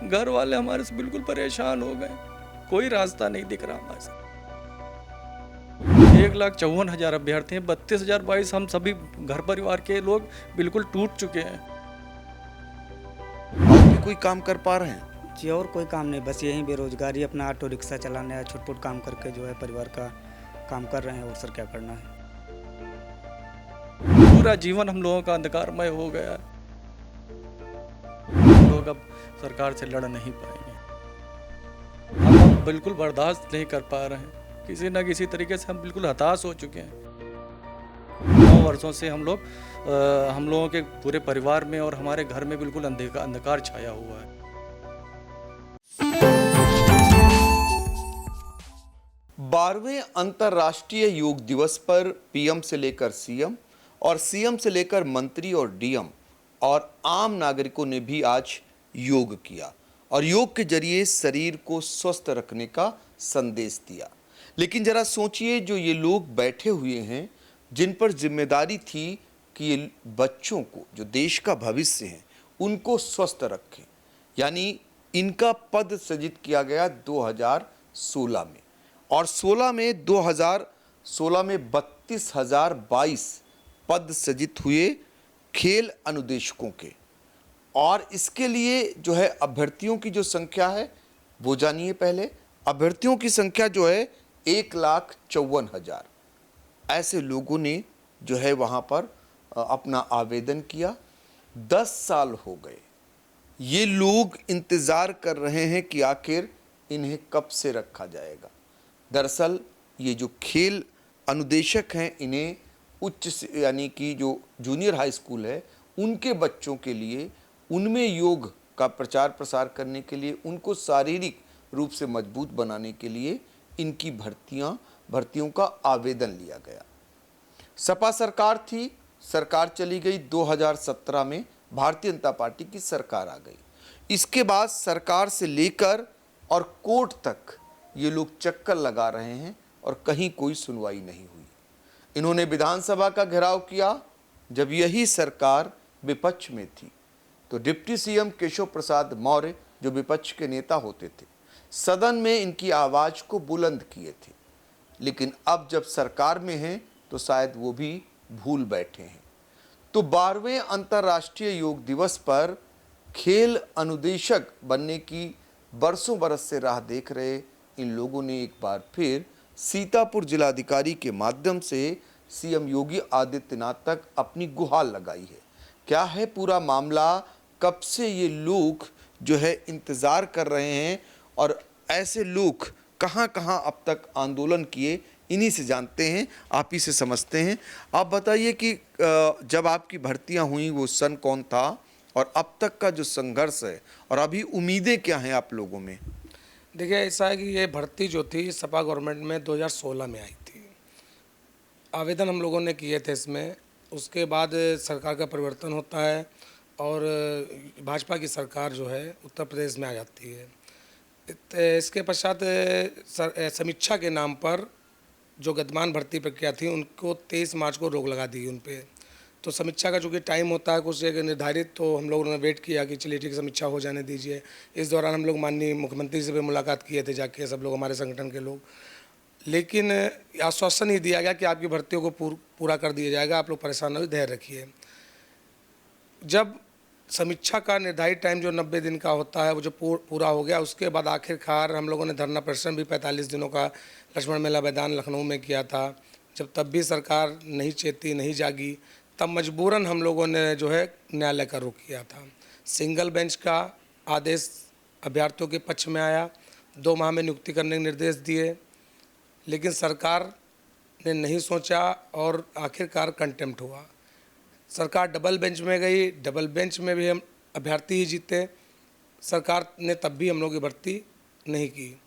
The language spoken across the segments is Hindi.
घर वाले हमारे से बिल्कुल परेशान हो गए, कोई रास्ता नहीं दिख रहा हमारे साथ। 1,54,000 अभ्यर्थी हैं, 32,022 हम सभी घर परिवार के लोग बिल्कुल टूट चुके हैं। और भी कोई काम कर पा रहे हैं? जी और कोई काम नहीं, बस यही बेरोजगारी, अपना ऑटो रिक्शा चलाना है, छोट-मोट काम करके जो है परिवार का काम कर रहे हैं। और सर क्या करना है। पूरा जीवन हम लोगों का अंधकारमय हो गया। हम लोग अब सरकार से लड़ नहीं पाएंगे। हम बिल्कुल बर्दाश्त नहीं कर पा रहे हैं, किसी न किसी तरीके से हम बिल्कुल हताश हो चुके हैं। 9 वर्षों से हम लोगों के पूरे परिवार में और हमारे घर में बिल्कुल अंधकार छाया हुआ है। 12वें अंतर्राष्ट्रीय योग दिवस पर पीएम से लेकर सीएम और सीएम से लेकर मंत्री और डीएम और आम नागरिकों ने भी आज योग किया और योग के जरिए शरीर को स्वस्थ रखने का संदेश दिया। लेकिन जरा सोचिए, जो ये लोग बैठे हुए हैं, जिन पर जिम्मेदारी थी कि ये बच्चों को, जो देश का भविष्य है, उनको स्वस्थ रखें, यानी इनका पद सृजित किया गया 2016 में और 2016 में 32,022 पद सृजित हुए खेल अनुदेशकों के। और इसके लिए जो है अभ्यर्थियों की जो संख्या है वो जानिए। पहले अभ्यर्थियों की संख्या जो है 1,54,000 ऐसे लोगों ने जो है वहाँ पर अपना आवेदन किया। 10 साल हो गए, ये लोग इंतज़ार कर रहे हैं कि आखिर इन्हें कब से रखा जाएगा। दरअसल ये जो खेल अनुदेशक हैं, इन्हें यानी कि जो जूनियर हाई स्कूल है, उनके बच्चों के लिए, उनमें योग का प्रचार प्रसार करने के लिए, उनको शारीरिक रूप से मजबूत बनाने के लिए इनकी भर्तियों का आवेदन लिया गया। सपा सरकार थी, सरकार चली गई। 2017 में भारतीय जनता पार्टी की सरकार आ गई। इसके बाद सरकार से लेकर और कोर्ट तक ये लोग चक्कर लगा रहे हैं और कहीं कोई सुनवाई नहीं हुई। इन्होंने विधानसभा का घेराव किया। जब यही सरकार विपक्ष में थी तो डिप्टी सीएम केशव प्रसाद मौर्य, जो विपक्ष के नेता होते थे, सदन में इनकी आवाज़ को बुलंद किए थे। लेकिन अब जब सरकार में हैं तो शायद वो भी भूल बैठे हैं। तो 12वें अंतर्राष्ट्रीय योग दिवस पर खेल अनुदेशक बनने की बरसों बरस से राह देख रहे इन लोगों ने एक बार फिर सीतापुर जिलाधिकारी के माध्यम से सीएम योगी आदित्यनाथ तक अपनी गुहार लगाई है। क्या है पूरा मामला, कब से ये लोग जो है इंतज़ार कर रहे हैं और ऐसे लोग कहां कहां अब तक आंदोलन किए, इन्हीं से जानते हैं, आप ही से समझते हैं। आप बताइए कि जब आपकी भर्तियां हुई वो सन कौन था और अब तक का जो संघर्ष है और अभी उम्मीदें क्या हैं आप लोगों में? देखिए, ऐसा है कि ये भर्ती जो थी सपा गवर्नमेंट में 2016 में आई थी। आवेदन हम लोगों ने किए थे इसमें। उसके बाद सरकार का परिवर्तन होता है और भाजपा की सरकार जो है उत्तर प्रदेश में आ जाती है। इसके पश्चात समीक्षा के नाम पर जो गतिमान भर्ती प्रक्रिया थी उनको 23 मार्च को रोक लगा दी उन पर। तो समीक्षा का चूँकि टाइम होता है कुछ एक निर्धारित, तो हम लोगों ने वेट किया कि चलिए ठीक, समीक्षा हो जाने दीजिए। इस दौरान हम लोग माननीय मुख्यमंत्री से भी मुलाकात किए थे जाके, सब लोग, हमारे संगठन के लोग। लेकिन आश्वासन ही दिया गया कि आपकी भर्तियों को पूरा कर दिया जाएगा, आप लोग परेशान न हो, धैर्य रखिए। जब समीक्षा का निर्धारित टाइम जो 90 दिन का होता है वो जो पूरा हो गया, उसके बाद आखिरकार हम लोगों ने धरना प्रदर्शन भी 45 दिनों का लक्ष्मण मेला मैदान लखनऊ में किया था। जब तब भी सरकार नहीं चेती, नहीं जागी, तब मजबूरन हम लोगों ने जो है न्यायालय का रुख किया था। सिंगल बेंच का आदेश अभ्यर्थियों के पक्ष में आया, 2 माह में नियुक्ति करने के निर्देश दिए, लेकिन सरकार ने नहीं सोचा और आखिरकार कंटेम्प्ट हुआ। सरकार डबल बेंच में गई, डबल बेंच में भी हम अभ्यर्थी ही जीते। सरकार ने तब भी हम लोग की भर्ती नहीं की।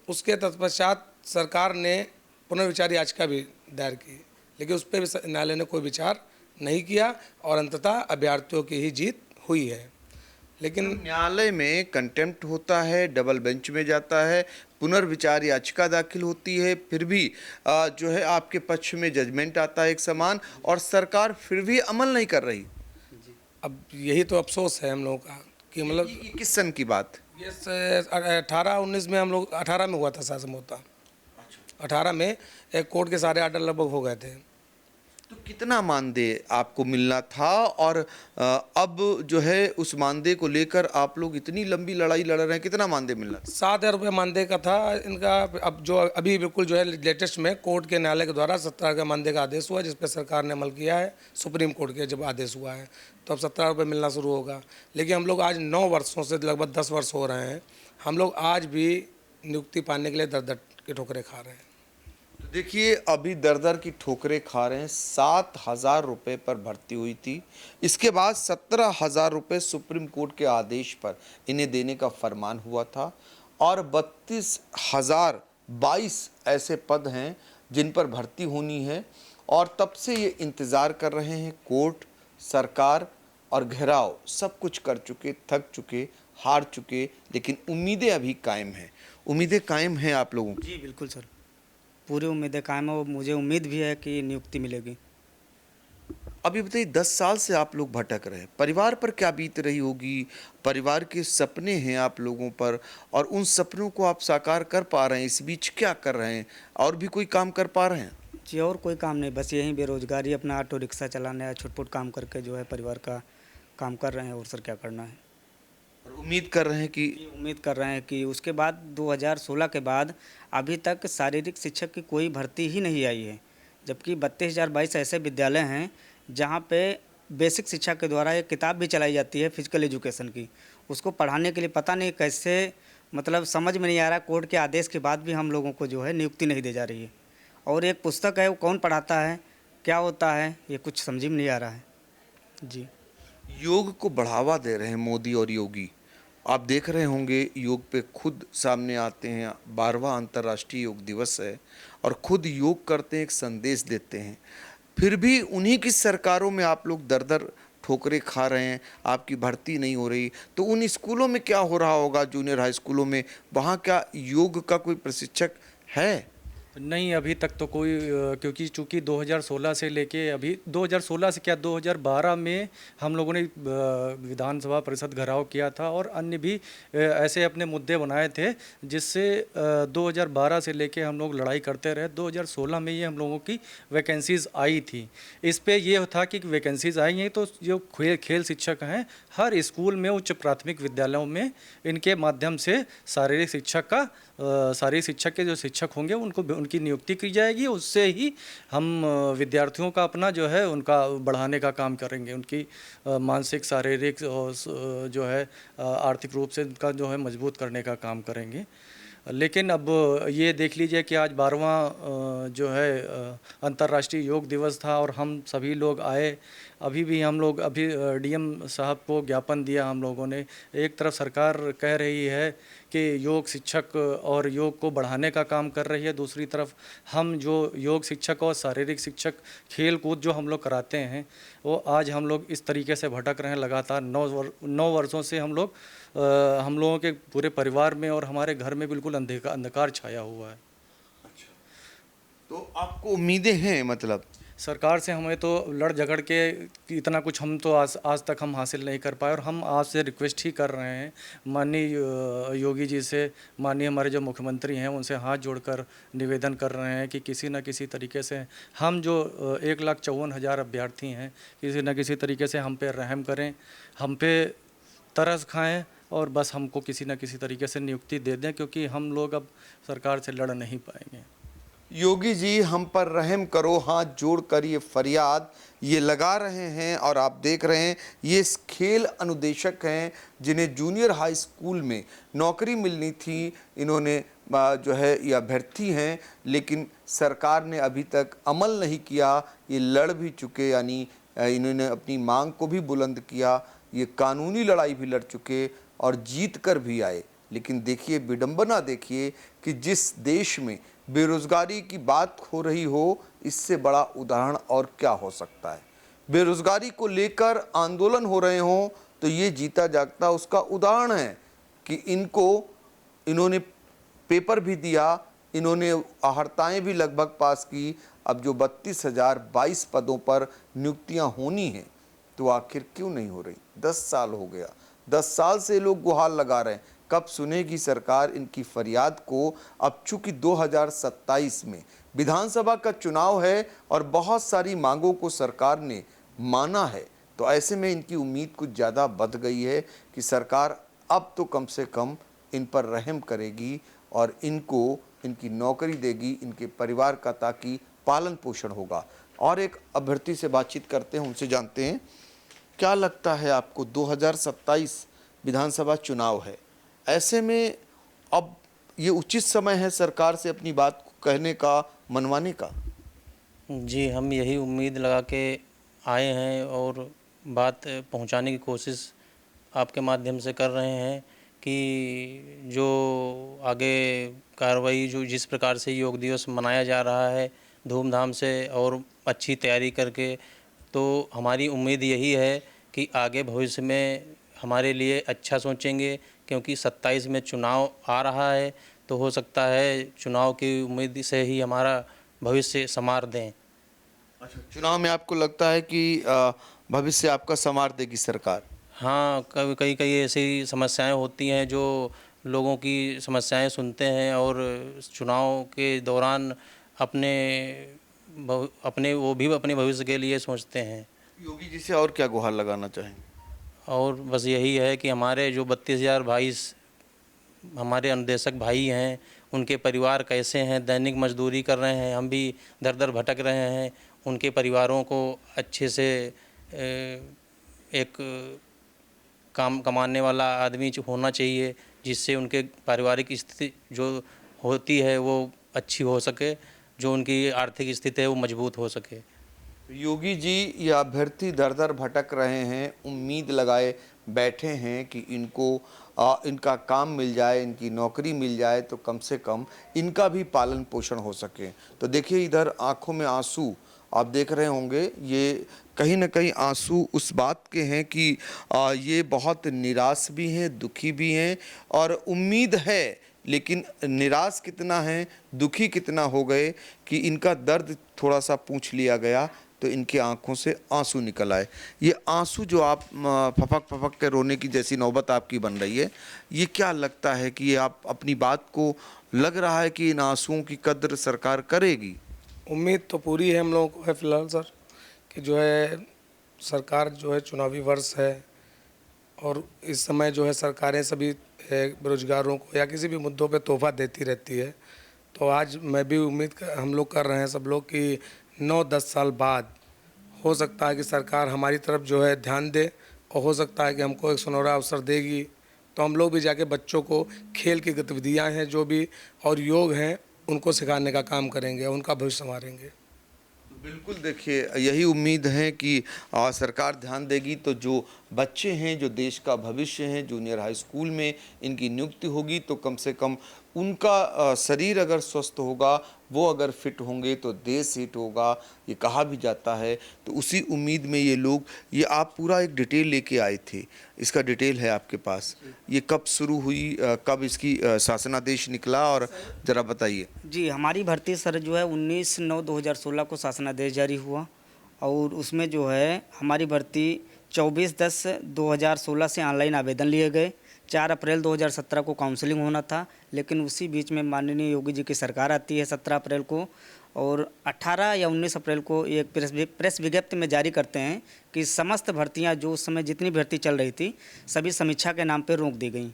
उसके तत्पश्चात सरकार ने पुनर्विचार याचिका भी दायर की, लेकिन उस पर भी न्यायालय ने कोई विचार नहीं किया और अंततः अभ्यर्थियों की ही जीत हुई है। लेकिन न्यायालय में कंटेम्प्ट होता है, डबल बेंच में जाता है, पुनर्विचार याचिका दाखिल होती है, फिर भी जो है आपके पक्ष में जजमेंट आता है एक समान, और सरकार फिर भी अमल नहीं कर रही। अब यही तो अफसोस है हम लोगों का कि मतलब किस सन की बात? ये 18-19 में हम लोग 18 में हुआ था शायद समझौता। 18 में एक कोर्ट के सारे आर्डर लगभग हो गए थे। तो कितना मानदेय आपको मिलना था, और अब जो है उस मानदेय को लेकर आप लोग इतनी लंबी लड़ाई लड़ रहे हैं, कितना मानदेय मिलना था? 7,000 रुपये मानदेय का था इनका। अब जो अभी बिल्कुल जो है लेटेस्ट में कोर्ट के न्यायालय के द्वारा 17 का मानदेय का आदेश हुआ, जिस पर सरकार ने अमल किया है। सुप्रीम कोर्ट के जब आदेश हुआ है तो अब 17 रुपये मिलना शुरू होगा। लेकिन हम लोग आज 9 वर्षों से, लगभग 10 वर्ष हो रहे हैं, हम लोग आज भी नियुक्ति पाने के लिए दर दर की ठोकरें खा रहे हैं। तो देखिए, अभी दर दर की ठोकरें खा रहे हैं। 7,000 रुपये पर भर्ती हुई थी, इसके बाद 17,000 रुपये सुप्रीम कोर्ट के आदेश पर इन्हें देने का फरमान हुआ था, और 32,022 ऐसे पद हैं जिन पर भर्ती होनी है, और तब से ये इंतज़ार कर रहे हैं। कोर्ट, सरकार और घेराव सब कुछ कर चुके, थक चुके, हार चुके, लेकिन उम्मीदें अभी कायम हैं। उम्मीदें कायम हैं आप लोगों की? जी बिल्कुल सर, पूरी उम्मीदें कायम है और मुझे उम्मीद भी है कि नियुक्ति मिलेगी। अभी बताइए, 10 साल से आप लोग भटक रहे हैं, परिवार पर क्या बीत रही होगी? परिवार के सपने हैं आप लोगों पर, और उन सपनों को आप साकार कर पा रहे हैं? इस बीच क्या कर रहे हैं? और भी कोई काम कर पा रहे हैं? जी और कोई काम नहीं, बस यही बेरोजगारी, अपना ऑटो रिक्शा चलाना है, छोट-मोट काम करके जो है परिवार का काम कर रहे हैं। और सर क्या करना है। और उम्मीद कर रहे हैं कि उम्मीद कर रहे हैं कि उसके बाद 2016 के बाद अभी तक शारीरिक शिक्षक की कोई भर्ती ही नहीं आई है, जबकि 32,022 ऐसे विद्यालय हैं जहां पे बेसिक शिक्षा के द्वारा एक किताब भी चलाई जाती है फिजिकल एजुकेशन की। उसको पढ़ाने के लिए पता नहीं कैसे, मतलब समझ में नहीं आ रहा, कोर्ट के आदेश के बाद भी हम लोगों को जो है नियुक्ति नहीं दी जा रही है। और एक पुस्तक है, वो कौन पढ़ाता है, क्या होता है, ये कुछ समझ में नहीं आ रहा है। जी योग को बढ़ावा दे रहे हैं मोदी और योगी। आप देख रहे होंगे, योग पे खुद सामने आते हैं। 12वां अंतर्राष्ट्रीय योग दिवस है, और खुद योग करते हैं, एक संदेश देते हैं। फिर भी उन्हीं की सरकारों में आप लोग दर दर ठोकरें खा रहे हैं, आपकी भर्ती नहीं हो रही। तो उन स्कूलों में क्या हो रहा होगा, जूनियर हाई स्कूलों में, वहाँ क्या योग का कोई प्रशिक्षक है? नहीं, अभी तक तो कोई क्योंकि चूंकि 2016 से लेके अभी 2016 से क्या 2012 में हम लोगों ने विधानसभा परिषद घेराव किया था, और अन्य भी ऐसे अपने मुद्दे बनाए थे, जिससे 2012 से लेके हम लोग लड़ाई करते रहे। 2016 में ये हम लोगों की वैकेंसीज़ आई थी। इस पे ये था कि वैकेंसीज़ आई हैं तो जो खेल शिक्षक हैं हर स्कूल में, उच्च प्राथमिक विद्यालयों में, इनके माध्यम से शारीरिक शिक्षक के जो शिक्षक होंगे उनकी नियुक्ति की जाएगी। उससे ही हम विद्यार्थियों का अपना जो है उनका बढ़ाने का काम करेंगे, उनकी मानसिक, शारीरिक और जो है आर्थिक रूप से उनका जो है मजबूत करने का काम करेंगे। लेकिन अब ये देख लीजिए कि आज 12वां जो है अंतर्राष्ट्रीय योग दिवस था, और हम सभी लोग आए। अभी भी हम लोग डीएम साहब को ज्ञापन दिया हम लोगों ने। एक तरफ सरकार कह रही है कि योग शिक्षक और योग को बढ़ाने का काम कर रही है, दूसरी तरफ हम जो योग शिक्षक और शारीरिक शिक्षक खेल कूद जो हम लोग कराते हैं, वो आज हम लोग इस तरीके से भटक रहे हैं। लगातार 9 वर्षों से हम लोगों के पूरे परिवार में और हमारे घर में बिल्कुल अंधकार छाया हुआ है। तो आपको उम्मीदें हैं? मतलब सरकार से हमें तो लड़ झगड़ के इतना कुछ हम तो आज तक हम हासिल नहीं कर पाए, और हम आपसे रिक्वेस्ट ही कर रहे हैं माननीय योगी जी से, माननीय हमारे जो मुख्यमंत्री हैं उनसे हाथ जोड़कर निवेदन कर रहे हैं कि किसी न किसी तरीके से हम जो 1,54,000 अभ्यर्थी हैं, किसी न किसी तरीके से हम पे रहम करें, हम पे तरस खाएं, और बस हमको किसी न किसी तरीके से नियुक्ति दे दें, क्योंकि हम लोग अब सरकार से लड़ नहीं पाएंगे। योगी जी, हम पर रहम करो, हाथ जोड़कर ये फरियाद ये लगा रहे हैं। और आप देख रहे हैं, ये खेल अनुदेशक हैं जिन्हें जूनियर हाई स्कूल में नौकरी मिलनी थी। इन्होंने जो है ये अभ्यर्थी हैं, लेकिन सरकार ने अभी तक अमल नहीं किया। ये लड़ भी चुके, यानी इन्होंने अपनी मांग को भी बुलंद किया, ये कानूनी लड़ाई भी लड़ चुके और जीत कर भी आए। लेकिन देखिए, विडंबना देखिए कि जिस देश में बेरोज़गारी की बात हो रही हो, इससे बड़ा उदाहरण और क्या हो सकता है। बेरोज़गारी को लेकर आंदोलन हो रहे हों तो ये जीता जागता उसका उदाहरण है कि इन्होंने पेपर भी दिया, इन्होंने आहर्ताएँ भी लगभग पास की। अब जो 32,022 पदों पर नियुक्तियाँ होनी हैं, तो आखिर क्यों नहीं हो रही? 10 साल हो गया, 10 साल से लोग गुहार लगा रहे हैं, कब सुनेगी सरकार इनकी फरियाद को। अब चूंकि 2027 में विधानसभा का चुनाव है और बहुत सारी मांगों को सरकार ने माना है, तो ऐसे में इनकी उम्मीद कुछ ज़्यादा बढ़ गई है कि सरकार अब तो कम से कम इन पर रहम करेगी और इनको इनकी नौकरी देगी, इनके परिवार का ताकि पालन पोषण होगा। और एक अभ्यर्थी से बातचीत करते हैं, उनसे जानते हैं क्या लगता है आपको। 2027 विधानसभा चुनाव है, ऐसे में अब ये उचित समय है सरकार से अपनी बात को कहने का, मनवाने का। जी, हम यही उम्मीद लगा के आए हैं और बात पहुंचाने की कोशिश आपके माध्यम से कर रहे हैं कि जो आगे कार्रवाई, जो जिस प्रकार से योग दिवस मनाया जा रहा है धूमधाम से और अच्छी तैयारी करके, तो हमारी उम्मीद यही है कि आगे भविष्य में हमारे लिए अच्छा सोचेंगे, क्योंकि 27 में चुनाव आ रहा है, तो हो सकता है चुनाव की उम्मीद से ही हमारा भविष्य संवार दें। अच्छा, चुनाव में आपको लगता है कि भविष्य आपका संवार देगी सरकार। हाँ, कई कई ऐसी समस्याएं होती हैं जो लोगों की समस्याएं सुनते हैं और चुनाव के दौरान अपने वो भी अपने भविष्य के लिए सोचते हैं। योगी जी से और क्या गुहार लगाना चाहेंगे। और बस यही है कि हमारे जो 32,022 हमारे अनुदेशक भाई हैं, उनके परिवार कैसे हैं, दैनिक मजदूरी कर रहे हैं, हम भी दर दर भटक रहे हैं, उनके परिवारों को अच्छे से एक काम कमाने वाला आदमी होना चाहिए, जिससे उनके पारिवारिक स्थिति जो होती है वो अच्छी हो सके, जो उनकी आर्थिक स्थिति है वो मजबूत हो सके। योगी जी ये अभ्यर्थी दर दर भटक रहे हैं, उम्मीद लगाए बैठे हैं कि इनको इनका काम मिल जाए, इनकी नौकरी मिल जाए, तो कम से कम इनका भी पालन पोषण हो सके। तो देखिए इधर आंखों में आंसू आप देख रहे होंगे, ये कहीं ना कहीं आंसू उस बात के हैं कि ये बहुत निराश भी हैं, दुखी भी हैं और उम्मीद है, लेकिन निराश कितना है, दुखी कितना हो गए कि इनका दर्द थोड़ा सा पूछ लिया गया तो इनकी आंखों से आंसू निकल आए। ये आंसू जो आप फपक फपक के रोने की जैसी नौबत आपकी बन रही है, ये क्या लगता है कि ये आप अपनी बात को लग रहा है कि इन आंसुओं की कद्र सरकार करेगी। उम्मीद तो पूरी है हम लोगों को है फिलहाल सर, कि जो है सरकार जो है चुनावी वर्ष है और इस समय जो है सरकारें सभी बेरोजगारों को या किसी भी मुद्दों पे तोहफा देती रहती है। तो आज मैं भी हम लोग कर रहे हैं सब लोग कि 9-10 साल बाद हो सकता है कि सरकार हमारी तरफ जो है ध्यान दे और हो सकता है कि हमको एक सुनहरा अवसर देगी, तो हम लोग भी जाके बच्चों को खेल की गतिविधियाँ हैं जो भी और योग हैं उनको सिखाने का काम करेंगे, उनका भविष्य संवारेंगे। बिल्कुल, देखिए यही उम्मीद है कि सरकार ध्यान देगी तो जो बच्चे हैं, जो देश का भविष्य हैं, जूनियर हाई स्कूल में इनकी नियुक्ति होगी तो कम से कम उनका शरीर अगर स्वस्थ होगा, वो अगर फिट होंगे तो देश हिट होगा, ये कहा भी जाता है। तो उसी उम्मीद में ये लोग, ये आप पूरा एक डिटेल लेके आए थे, इसका डिटेल है आपके पास, ये कब शुरू हुई, कब इसकी शासनादेश निकला और ज़रा बताइए। जी, हमारी भर्ती सर जो है 19/9/2016 को शासनादेश जारी हुआ और उसमें जो है हमारी भर्ती 24/10/2016 से ऑनलाइन आवेदन लिए गए। 4 अप्रैल 2017 को काउंसलिंग होना था, लेकिन उसी बीच में माननीय योगी जी की सरकार आती है 17 अप्रैल को और 18 या 19 अप्रैल को एक प्रेस विज्ञप्ति में जारी करते हैं कि समस्त भर्तियां जो उस समय जितनी भर्ती चल रही थी सभी समीक्षा के नाम पर रोक दी गई।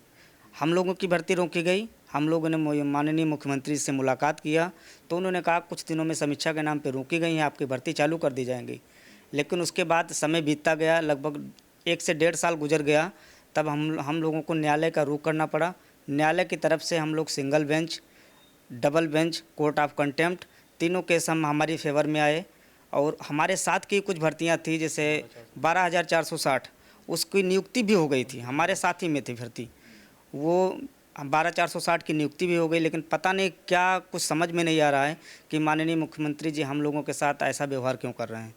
हम लोगों की भर्ती रोकी गई। हम लोगों ने माननीय मुख्यमंत्री से मुलाकात किया तो उन्होंने कहा कुछ दिनों में समीक्षा के नाम पर रोकी गई हैं, आपकी भर्ती चालू कर दी जाएंगी। लेकिन उसके बाद समय बीतता गया, लगभग 1 से 1.5 साल गुजर गया, तब हम लोगों को न्यायालय का रुख करना पड़ा। न्यायालय की तरफ से हम लोग single bench, double bench, court of contempt, तीनों केस हमारी फेवर में आए और हमारे साथ की कुछ भर्तियां थी जैसे 12,460, उसकी नियुक्ति भी हो गई थी, हमारे साथ ही में थी भर्ती, वो 12,460 की नियुक्ति भी हो गई। लेकिन पता नहीं क्या कुछ समझ में नहीं आ रहा है कि माननीय मुख्यमंत्री जी हम लोगों के साथ ऐसा व्यवहार क्यों कर रहे हैं।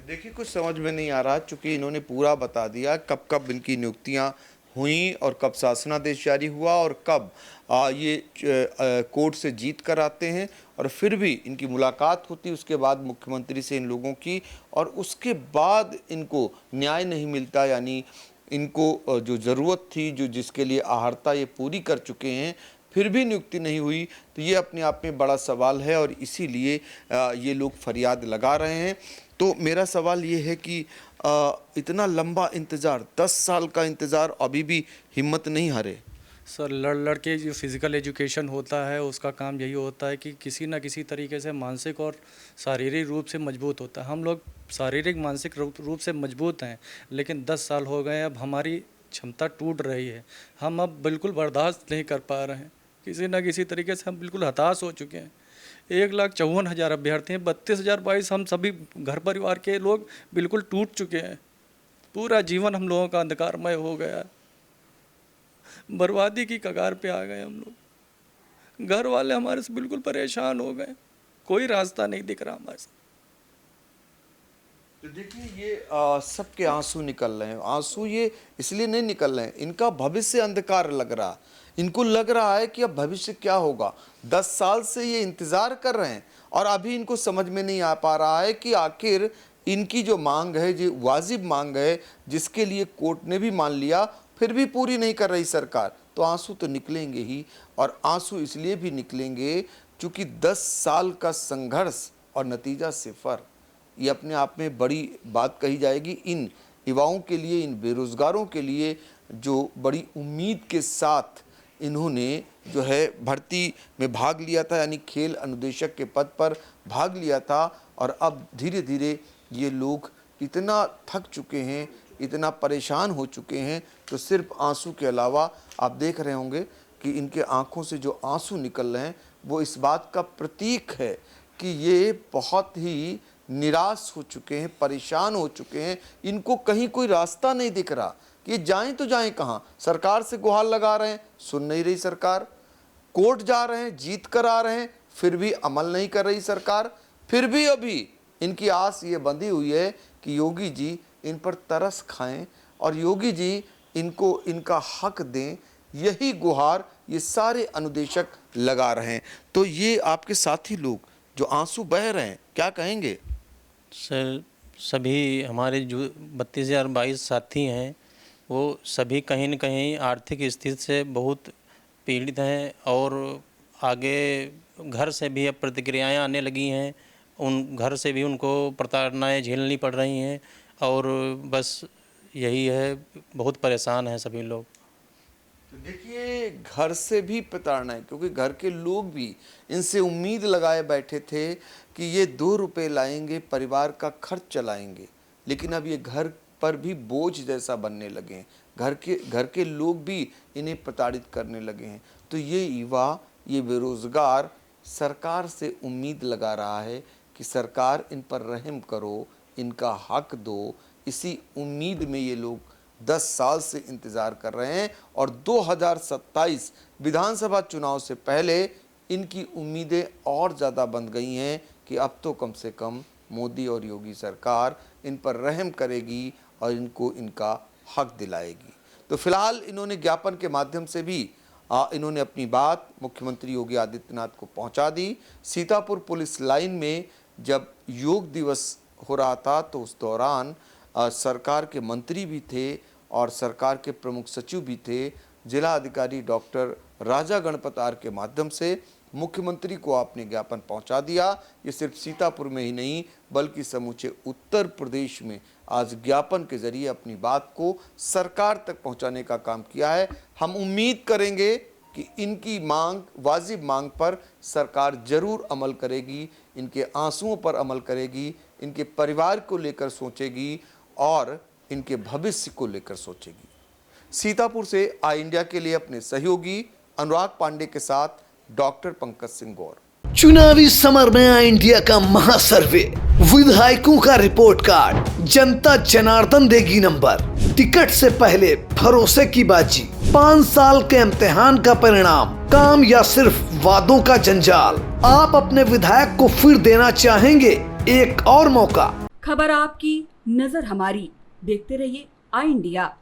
देखिए कुछ समझ में नहीं आ रहा, चूँकि इन्होंने पूरा बता दिया कब कब इनकी नियुक्तियां हुई और कब शासनादेश जारी हुआ और कब ये कोर्ट से जीत कर आते हैं और फिर भी इनकी मुलाकात होती, उसके बाद मुख्यमंत्री से इन लोगों की, और उसके बाद इनको न्याय नहीं मिलता, यानी इनको जो ज़रूरत थी, जो जिसके लिए आहर्ता ये पूरी कर चुके हैं, फिर भी नियुक्ति नहीं हुई, तो ये अपने आप में बड़ा सवाल है और इसीलिए ये लोग फरियाद लगा रहे हैं। तो मेरा सवाल ये है कि इतना लंबा इंतज़ार, 10 साल का इंतज़ार, अभी भी हिम्मत नहीं हारे? सर लड़ के जो फिज़िकल एजुकेशन होता है उसका काम यही होता है कि किसी न किसी तरीके से मानसिक और शारीरिक रूप से मजबूत होता है। हम लोग शारीरिक मानसिक रूप से मजबूत हैं, लेकिन 10 साल हो गए, अब हमारी क्षमता टूट रही है। हम अब बिल्कुल बर्दाश्त नहीं कर पा रहे हैं, किसी न किसी तरीके से हम बिल्कुल हताश हो चुके हैं। 1,54,000 अभ्यर्थी हैं, 32,022 हम सभी घर परिवार के लोग बिल्कुल टूट चुके हैं। पूरा जीवन हम लोगों का अंधकारमय हो गया, बर्बादी की कगार पे आ गए हम लोग। घर वाले हमारे से बिल्कुल परेशान हो गए, कोई रास्ता नहीं दिख रहा हमारे साथ। तो देखिए ये सबके आंसू निकल रहे हैं। आंसू ये इसलिए नहीं निकल रहे हैं, इनका भविष्य अंधकार लग रहा, इनको लग रहा है कि अब भविष्य क्या होगा। 10 साल से ये इंतज़ार कर रहे हैं और अभी इनको समझ में नहीं आ पा रहा है कि आखिर इनकी जो मांग है, जो वाजिब मांग है, जिसके लिए कोर्ट ने भी मान लिया, फिर भी पूरी नहीं कर रही सरकार। तो आंसू तो निकलेंगे ही, और आंसू इसलिए भी निकलेंगे क्योंकि 10 साल का संघर्ष और नतीजा सिफर, ये अपने आप में बड़ी बात कही जाएगी इन युवाओं के लिए, इन बेरोज़गारों के लिए, जो बड़ी उम्मीद के साथ इन्होंने जो है भर्ती में भाग लिया था, यानी खेल अनुदेशक के पद पर भाग लिया था, और अब धीरे धीरे ये लोग इतना थक चुके हैं, इतना परेशान हो चुके हैं, तो सिर्फ आंसू के अलावा आप देख रहे होंगे कि इनके आंखों से जो आंसू निकल रहे हैं वो इस बात का प्रतीक है कि ये बहुत ही निराश हो चुके हैं, परेशान हो चुके हैं। इनको कहीं कोई रास्ता नहीं दिख रहा कि ये जाएं तो जाएं कहाँ। सरकार से गुहार लगा रहे हैं, सुन नहीं रही सरकार। कोर्ट जा रहे हैं, जीत कर आ रहे हैं, फिर भी अमल नहीं कर रही सरकार। फिर भी अभी इनकी आस ये बंधी हुई है कि योगी जी इन पर तरस खाएं और योगी जी इनको इनका हक दें। यही गुहार ये सारे अनुदेशक लगा रहे हैं। तो ये आपके साथी लोग जो आंसू बह रहे हैं, क्या कहेंगे? सर सभी हमारे जो 32,022 साथी हैं वो सभी कहीं न कहीं आर्थिक स्थिति से बहुत पीड़ित हैं, और आगे घर से भी अब प्रतिक्रियाएं आने लगी हैं, उन घर से भी उनको प्रताड़नाएं झेलनी पड़ रही हैं, और बस यही है, बहुत परेशान हैं सभी लोग। तो देखिए घर से भी प्रताड़ना है, क्योंकि घर के लोग भी इनसे उम्मीद लगाए बैठे थे कि ये 2 रुपये लाएंगे, परिवार का खर्च चलाएंगे, लेकिन अब ये घर पर भी बोझ जैसा बनने लगे हैं। घर के लोग भी इन्हें प्रताड़ित करने लगे हैं। तो ये युवा, ये बेरोज़गार सरकार से उम्मीद लगा रहा है कि सरकार इन पर रहम करो, इनका हक दो। इसी उम्मीद में ये लोग 10 साल से इंतज़ार कर रहे हैं, और 2027 विधानसभा चुनाव से पहले इनकी उम्मीदें और ज़्यादा बन गई हैं कि अब तो कम से कम मोदी और योगी सरकार इन पर रहम करेगी और इनको इनका हक दिलाएगी। तो फिलहाल इन्होंने ज्ञापन के माध्यम से भी इन्होंने अपनी बात मुख्यमंत्री योगी आदित्यनाथ को पहुंचा दी। सीतापुर पुलिस लाइन में जब योग दिवस हो रहा था तो उस दौरान सरकार के मंत्री भी थे और सरकार के प्रमुख सचिव भी थे। जिला अधिकारी डॉक्टर राजा गणपत आर के माध्यम से मुख्यमंत्री को आपने ज्ञापन पहुंचा दिया। ये सिर्फ सीतापुर में ही नहीं बल्कि समूचे उत्तर प्रदेश में आज ज्ञापन के जरिए अपनी बात को सरकार तक पहुंचाने का काम किया है। हम उम्मीद करेंगे कि इनकी मांग, वाजिब मांग पर सरकार जरूर अमल करेगी, इनके आंसुओं पर अमल करेगी, इनके परिवार को लेकर सोचेगी और इनके भविष्य को लेकर सोचेगी। सीतापुर से आई इंडिया के लिए अपने सहयोगी अनुराग पांडे के साथ डॉक्टर पंकज सिंह गौर। चुनावी समर में आई इंडिया का महासर्वे, विधायकों का रिपोर्ट कार्ड, जनता जनार्दन देगी नंबर, टिकट से पहले भरोसे की बाजी, 5 साल के इम्तिहान का परिणाम, काम या सिर्फ वादों का जंजाल। आप अपने विधायक को फिर देना चाहेंगे एक और मौका? खबर आपकी, नजर हमारी। देखते रहिए आई इंडिया।